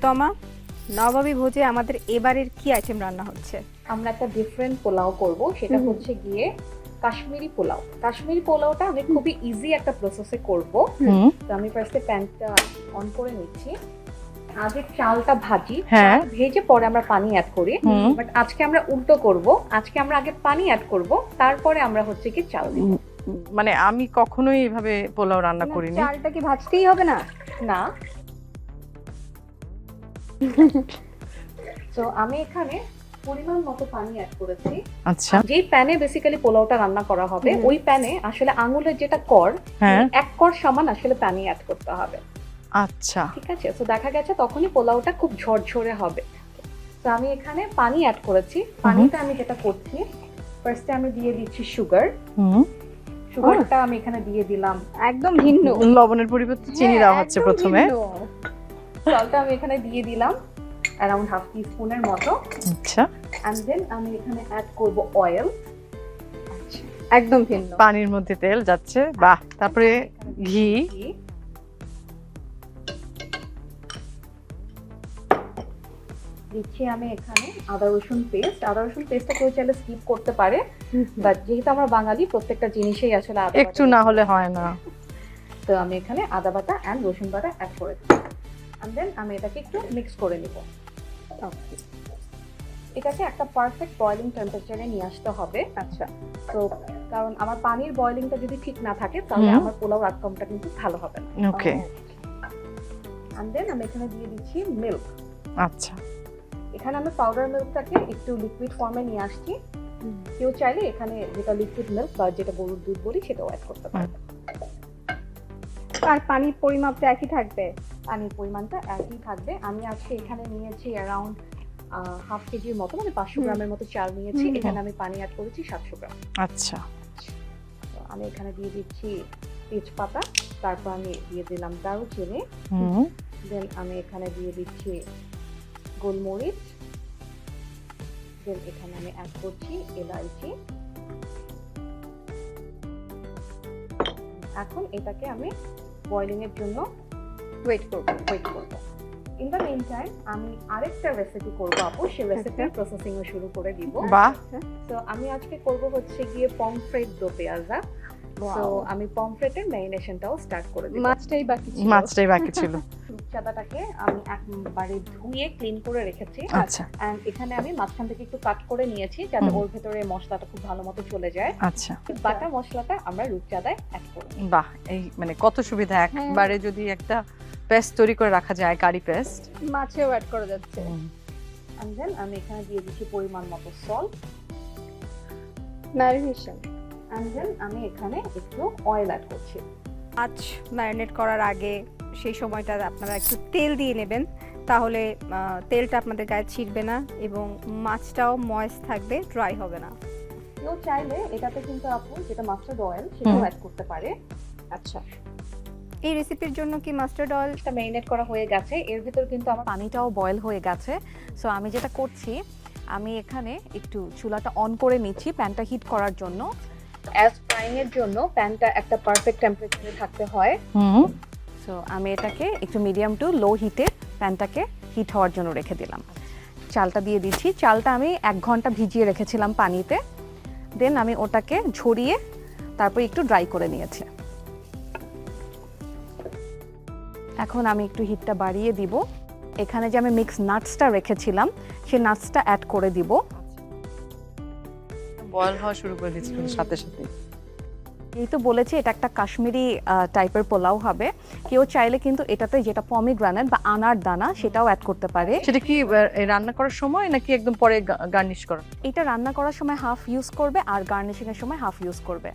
তমা, নবাবী ভোজে আমাদের এবারের কি আইটেম রান্না হচ্ছে? আমরা একটা ডিফারেন্ট পোলাও করব, সেটা হচ্ছে গিয়ে কাশ্মীরি পোলাও। কাশ্মীরি পোলাওটা আমি খুবই ইজি একটা প্রসেসে করব। তো আমি ফার্স্টে প্যানটা অন করে নিচ্ছি। আগে চালটা ভাজি, চাল ভেজে পরে আমরা পানি অ্যাড করি, বাট আজকে আমরা উল্টো করব। আজকে আমরা আগে পানি অ্যাড করব, তারপরে আমরা হচ্ছে কি চাল দিব। মানে আমি কখনোই এভাবে পোলাও রান্না করিনি। চালটা কি ভাজতেই হবে না? না। তো আমি এখানে পরিমাণ মতো পানি অ্যাড করেছি। আচ্ছা, যেই প্যানে বেসিক্যালি পোলাওটা রান্না করা হবে, ওই প্যানে আসলে আঙুলের যেটা কর, এক কর সমান আসলে পানি অ্যাড করতে হবে। আচ্ছা, ঠিক আছে। তো দেখা গেছে তখনই পোলাওটা খুব ঝরঝরে হবে। তো আমি এখানে পানি অ্যাড করেছি। পানিটা আমি যেটা করছি, ফার্স্টে আমি দিয়ে দিচ্ছি সুগার। সুগারটা আমি এখানে দিয়ে দিলাম। একদম ভিন্ন। লবণের পরিবর্তে চিনি দেওয়া হচ্ছে প্রথমে। সল্টটা আমি এখানে দিয়ে দিলাম অ্যারাউন্ড হাফ টিস্পুনের মতো। আচ্ছা, এন্ড দেন আমি এখানে অ্যাড করব অয়েল। একদম ভিন্ন। পানির মধ্যে তেল যাচ্ছে, বাহ। তারপরে ঘি। দিচ্ছি আমি এখানে আদা রসুন পেস্ট। আদা রসুন পেস্টটা কেউ চাইলে স্কিপ করতে পারে, বাট যেহেতু আমরা বাঙালি, প্রত্যেকটা জিনিসেই আসলে আদা একটু না হলে হয় না। তো আমি এখানে আদা বাটা এন্ড রসুন বাটা অ্যাড করে দিচ্ছি। এন্ড দেন আমি এটাকে একটু মিক্স করে নিব। এটাকে একটা পারফেক্ট বয়লিং টেম্পারেচারে নিয়ে আসতে হবে। আচ্ছা, তো কারণ আমার পানির বয়লিংটা যদি ঠিক না থাকে, তাহলে আমার পোলাও আউটকামটা কিন্তু ভালো হবে না। ওকে। এন্ড দেন আমি এখানে দিয়ে দিচ্ছি মিল্ক। আচ্ছা, এখানে আমি পাউডার মিল্কটাকে একটু লিকুইড ফর্মে নিয়ে আসছি। কেউ চাইলে এখানে যেটা লিকুইড মিল্ক বা যেটা গরুর দুধ বলি সেটাও অ্যাড করতে পারবে। আর পানির পরিমাপটা একই থাকবে? পানির পরিমাণটা একই থাকবে। আমি আজকে এখানে নিয়েছি অ্যারাউন্ড হাফ কেজির মতো, মানে 500 গ্রামের মতো চাল নিয়েছি। এখানে আমি পানি অ্যাড করেছি 700 গ্রাম। আচ্ছা। তো আমি এখানে দিয়ে দিচ্ছি তেজপাতা, তারপর আমি দিয়ে দিলাম দারুচিনি, দেন আমি এখানে দিয়ে দিচ্ছি গোলমরিচ, দেন এখানে আমি অ্যাড করছি এলাচি। এখন এটাকে আমি বয়লিং এর জন্য ওয়েট করব। ইন দ্য মেইন টাইম আমি আরেকটা রেসিপি করব আপু, সেই রেসিপির প্রসেসিং ও শুরু করে দিব। বাহ। তো আমি আজকে করব হচ্ছে গিয়ে পমফ্রেট দো পেঁয়াজা। তো আমি পমফ্রেটের ম্যারিনেশনটাও স্টার্ট করে দিই। মাছটাই বাকি ছিল। রূপচাঁদাটাকে আমি একবারে ধুয়ে ক্লিন করে রেখেছি। আচ্ছা। এন্ড এখানে আমি মাঝখান থেকে একটু কাট করে নিয়েছি, যাতে ওর ভেতরে মশলাটা খুব ভালো মতো চলে যায়। আচ্ছা। বাটা মশলাটা আমরা রূপচাঁদায় অ্যাড করব। বাহ, এই মানে কত সুবিধা। একবারে যদি একটা পেস্ট তৈরি করে রাখা যায়, কারি পেস্ট, মাছেও অ্যাড করা যাচ্ছে। এন্ড দেন আমি এখানে দিয়ে দিচ্ছি পরিমাণ মতো সল্ট, ম্যারিনেশন। এন্ড দেন আমি এখানে একটু অয়েল অ্যাড করছি। মাছ ম্যারিনেট করার আগে সেই সময়টা আপনারা একটু তেল দিয়ে নেবেন, তাহলে তেলটা আপনাদের গায়ে ছিটবে না এবং মাছটাও ময়েস্ট থাকবে, ড্রাই হবে না। কেউ চাইলে এটাতে কিন্তু আপু যেটা মাস্টার্ড অয়েল সেটাও অ্যাড করতে পারে। আচ্ছা, এই রেসিপির জন্য কি মাস্টার্ড অয়েলটা ম্যারিনেট করা হয়ে গেছে, এর ভিতর কিন্তু আমার পানিটাও বয়েল হয়ে গেছে। সো আমি যেটা করছি, আমি এখানে একটু চুলাটা অন করে নিচ্ছি প্যানটা হিট করার জন্য। অ্যাজ ফ্রাইং এর জন্য প্যানটা একটা পারফেক্ট টেম্পারেচারে থাকতে হয়। সো আমি এটাকে একটু মিডিয়াম টু লো হিটে প্যানটাকে হিট হওয়ার জন্য রেখে দিলাম। চালটা দিয়ে দিচ্ছি। চালটা আমি 1 ঘন্টা ভিজিয়ে রেখেছিলাম পানিতে, দেন আমি ওটাকে ঝরিয়ে তারপর একটু ড্রাই করে নিয়েছি। এখন আমি একটু হিটটা বাড়িয়ে দিব। এখানে যে আমি মিক্স নাটসটা রেখেছিলাম, সেই নাটসটা অ্যাড করে দিব। বয়েল হওয়া শুরু করে দিচ্ছিল সাথে সাথে। এই তো বলেছি এটা একটা কাশ্মীরি টাইপের পোলাও হবে। কেউ চাইলে কিন্তু এটাতে যেটা পমিগ্রানেট বা আনার দানা সেটাও অ্যাড করতে পারে। সেটা কি রান্না করার সময় নাকি একদম পরে গার্নিশ করা? এটা রান্না করার সময় হাফ ইউজ করবে আর গার্নিশিং এর সময় হাফ ইউজ করবে।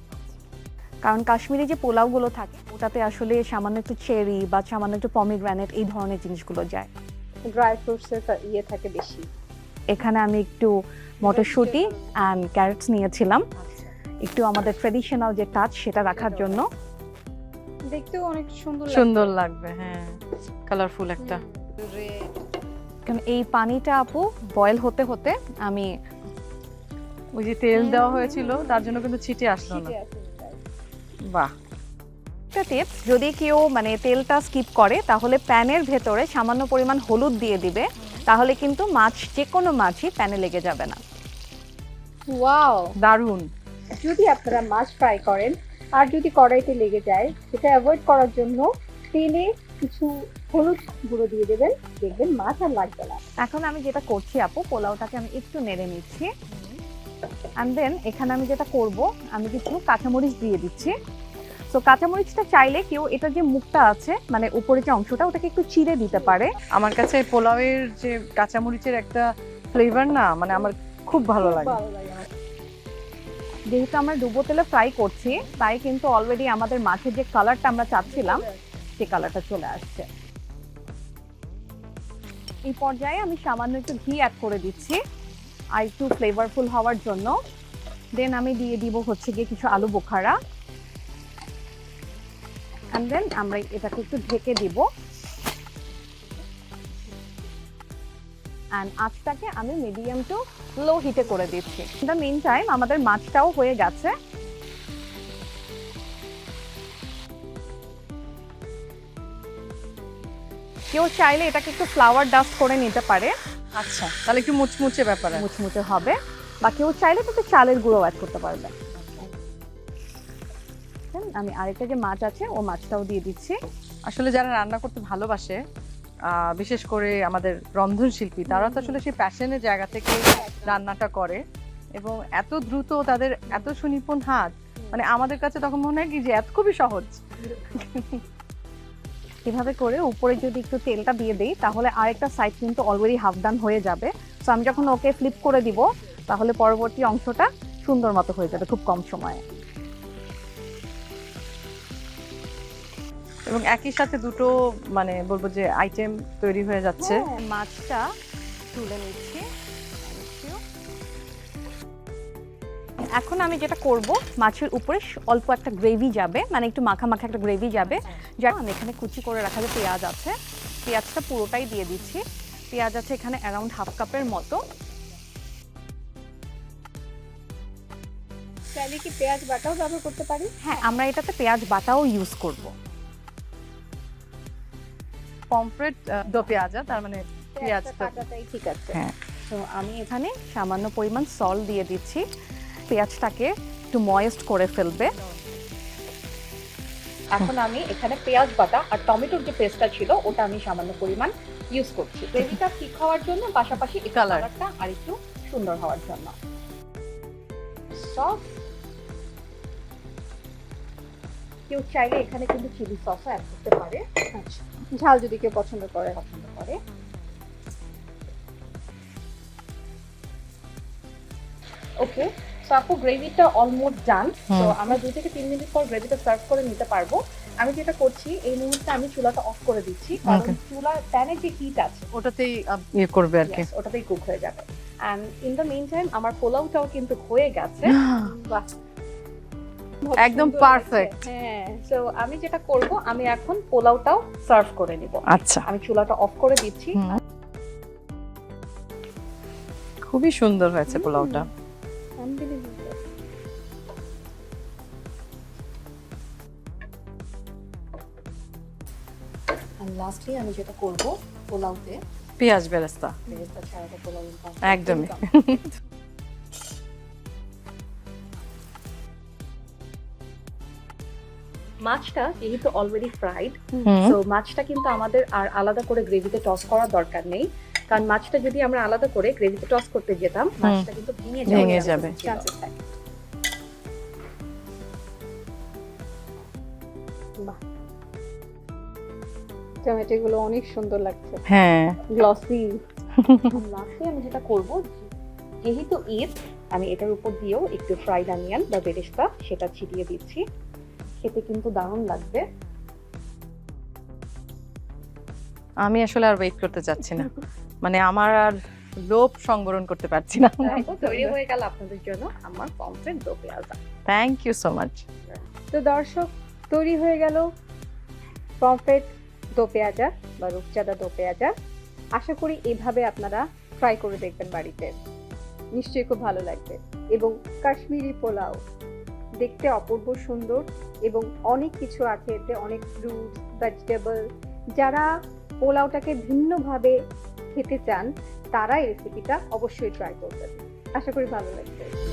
কারণ কাশ্মীরি যে পোলাওগুলো থাকে ওটাতে আসলে সামান্য একটু চেরি বা সামান্য একটু পমিগ্রানেট এই ধরনের জিনিসগুলো যায়, ড্রাই ফ্রুটসের ইয়ে থাকে বেশি। এখানে আমি একটু মটরশুঁটি অ্যান্ড ক্যারটস নিয়েছিলাম, একটু আমাদের ট্রেডিশনাল যে টাচ সেটা রাখার জন্য। দেখতেও অনেক সুন্দর লাগবে। হ্যাঁ, কালারফুল একটা। কারণ এই পানিটা আপু বয়েল হতে হতে আমি ওই যে তেল দেওয়া হয়েছিল তার জন্য কিন্তু ছিটে আসলো না। বাহ, একটা টিপস, যদি কেউ মানে তেলটা স্কিপ করে তাহলে প্যানের ভেতরে সামান্য পরিমাণ হলুদ দিয়ে দিবে, তাহলে কিন্তু মাছ যে কোনো মাছই প্যানে লেগে যাবে না। ওয়াও, দারুণ। যদি আপনারা মাছ ফ্রাই করেন আর যদি কড়াইতে লেগে যায়, সেটা অ্যাভয়েড করার জন্য তেলে কিছু হলুদ গুঁড়ো দিয়ে দেবেন, দেখবেন মাছ আর লাগবে না। এখন আমি যেটা করছি আপু, পোলাওটাকে আমি একটু নেড়ে নিচ্ছি, অ্যান্ড দেন এখানে আমি যেটা করব, আমি কিছু কাঁচামরিচ দিয়ে দিচ্ছি। সো কাঁচামরিচটা চাইলে কেউ এটা যে মুখটা আছে মানে উপরে যে অংশটা, ওটাকে একটু চিড়ে দিতে পারে। আমার কাছে পোলাওয়ের যে কাঁচামরিচের একটা ফ্লেভার না, মানে আমার খুব ভালো লাগে। ভালো লাগে আমার। যেহেতু আমরা ডুবো তেলে ফ্রাই করছি, তাই কিন্তু অলরেডি আমাদের মাছের যে কালারটা আমরা চাচ্ছিলাম সেই কালারটা চলে আসছে। এই পর্যায়ে আমি সামান্য একটু ঘি অ্যাড করে দিচ্ছি আর একটু ফ্লেভারফুল হওয়ার জন্য। দেন আমি দিয়ে দিব হচ্ছে গিয়ে কিছু আলু বোখারা, অ্যান্ড দেন আমরা এটাকে একটু ঢেকে দিব। অ্যান্ড আঁচটাকে আমি মিডিয়াম টু লো হিটে করে দিচ্ছি। ইন দ্য মিন টাইম আমাদের মাছটাও হয়ে গেছে। কেউ চাইলে এটাকে একটু ফ্লাওয়ার ডাস্ট করে নিতে পারে, আচ্ছা, তাহলে একটু মুচমুচে ব্যাপার আছে। মুচমুচে হবে। বা কেউ চাইলে একটু চালের গুঁড়ো অ্যাড করতে পারবে। আমি আরেকটা যে মাছ আছে ও মাছটাও দিয়ে দিচ্ছি। আসলে যারা রান্না করতে ভালোবাসে, বিশেষ করে আমাদের রন্ধনশিল্পী, তারা তো আসলে সেই প্যাশনের জায়গা থেকে রান্নাটা করে, এবং এত দ্রুত, তাদের এত সুনিপুণ হাত, মানে আমাদের কাছে তখন মনে হয় কি যে এত খুবই সহজ। এভাবে করে উপরে যদি একটু তেলটা দিয়ে দেই, তাহলে আরেকটা সাইড কিন্তু অলরেডি হাফ ডান হয়ে যাবে। সো আমি যখন ওকে ফ্লিপ করে দিব, তাহলে পরবর্তী অংশটা সুন্দর মতো হয়ে যাবে খুব কম সময়ে। এবং একই সাথে দুটো মানে বলবো যে আইটেম তৈরি হয়ে যাচ্ছে। মাছটা তুলে নিচ্ছি। এখন আমি যেটা করব, মাছের উপরে অল্প একটা গ্রেভি যাবে, মানে একটু মাখা মাখা একটা গ্রেভি যাবে। যা আমি এখানে কুচি করে রাখা যে পেঁয়াজ আছে, পেঁয়াজটা পুরোটাই দিয়ে দিচ্ছি। পেঁয়াজ আছে এখানে অ্যারাউন্ড হাফ কাপের মতো। চাইলে কি পেঁয়াজ বাটাও ব্যবহার করতে পারি? হ্যাঁ, আমরা এটাতে পেঁয়াজ বাটাও ইউজ করব। পমফ্রেট দো পেঁয়াজা, তার মানে পেঁয়াজটা কাটাটাই ঠিক আছে। হ্যাঁ। তো আমি এখানে সামান্য পরিমাণ সল্ট দিয়ে দিচ্ছি, পেঁয়াজটাকে একটু ময়েস্ট করে ফেলবে। এখন আমি এখানে পেঁয়াজ বাটা আর টমেটোর যে পেস্টটা ছিল ওটা আমি সামান্য পরিমাণ ইউজ করছি, গ্রেভিটা ঠিক হওয়ার জন্য, পাশাপাশি কালারটা আর একটু সুন্দর হওয়ার জন্য। সস, কেউ চাইলে এখানে কিন্তু চিলি সসও অ্যাড করতে পারে, আচ্ছা, ঝাল যদি কেউ পছন্দ করে। ওকে। সো আপু, গ্রেভিটা অলমোস্ট ডান। তো আমরা 2 থেকে 3 মিনিট পর গ্রেভিটা সার্ভ করে নিতে পারবো। আমি যেটা করছি, এই মুহূর্তে আমি চুলাটা অফ করে দিচ্ছি, কারণ চুলা প্যানের যে হিট আছে ওটাতেই ইয়ে করবে আর কি। yes, ওটাতেই কুক হয়ে যাবে। And in the mean time আমার পোলাওটাও কিন্তু হয়ে গেছে। বাহ, একদম পারফেক্ট। হ্যাঁ, সো আমি যেটা করব, আমি এখন পোলাওটাও সার্ভ করে নিব। আচ্ছা, আমি চুলাটা অফ করে দিচ্ছি। খুবই সুন্দর হয়েছে পোলাওটা। আনবিলিভেবল। আর লাস্টলি আমি যেটা করব, পোলাওতে পেঁয়াজ বেরেস্তা পেঁয়াজটা ছাড়া তো পোলাও একদমই। মাছটা যেহেতু অলরেডি ফ্রাইড, তো মাছটা কিন্তু আমাদের আর আলাদা করে গ্রেভিতে টস করার দরকার নেই, কারণ মাছটা যদি আমরা আলাদা করে গ্রেভিতে টস করতে যেতাম, মাছটা কিন্তু ভেঙে যাবে। চান্সেস থাকে। টমেটো গুলো অনেক সুন্দর লাগছে, হ্যাঁ, গ্লসি। লাস্টে আমি যেটা করব, যেহেতু ঈদ, আমি এটার উপর দিয়েও একটু ফ্রাইড অনিয়ন বা বেরেস্তা সেটা ছিটিয়ে দিচ্ছি। খেতে কিন্তু দারুণ লাগবে। আমি আসলে আর ওয়েট করতে চাচ্ছি না, মানে আমার আর লোভ সংবরণ করতে পারছি না। তৈরি হয়ে গেল আপনাদের জন্য আমার pomfret do pyaza. Thank you so much. তো দর্শক, তৈরি হয়ে গেল পমফ্রেট দো পেঁয়াজা বা রূপচাঁদা দো পেঁয়াজা। আশা করি এভাবে আপনারা ট্রাই করে দেখবেন বাড়িতে, নিশ্চয়ই খুব ভালো লাগবে। এবং কাশ্মীরি পোলাও, দেখতে অপূর্ব সুন্দর এবং অনেক কিছু আছে এতে, অনেক ফ্রুটস, ভেজিটেবল। যারা পোলাওটাকে ভিন্নভাবে খেতে চান তারা এই রেসিপিটা অবশ্যই ট্রাই করবেন। আশা করি ভালো লাগবে।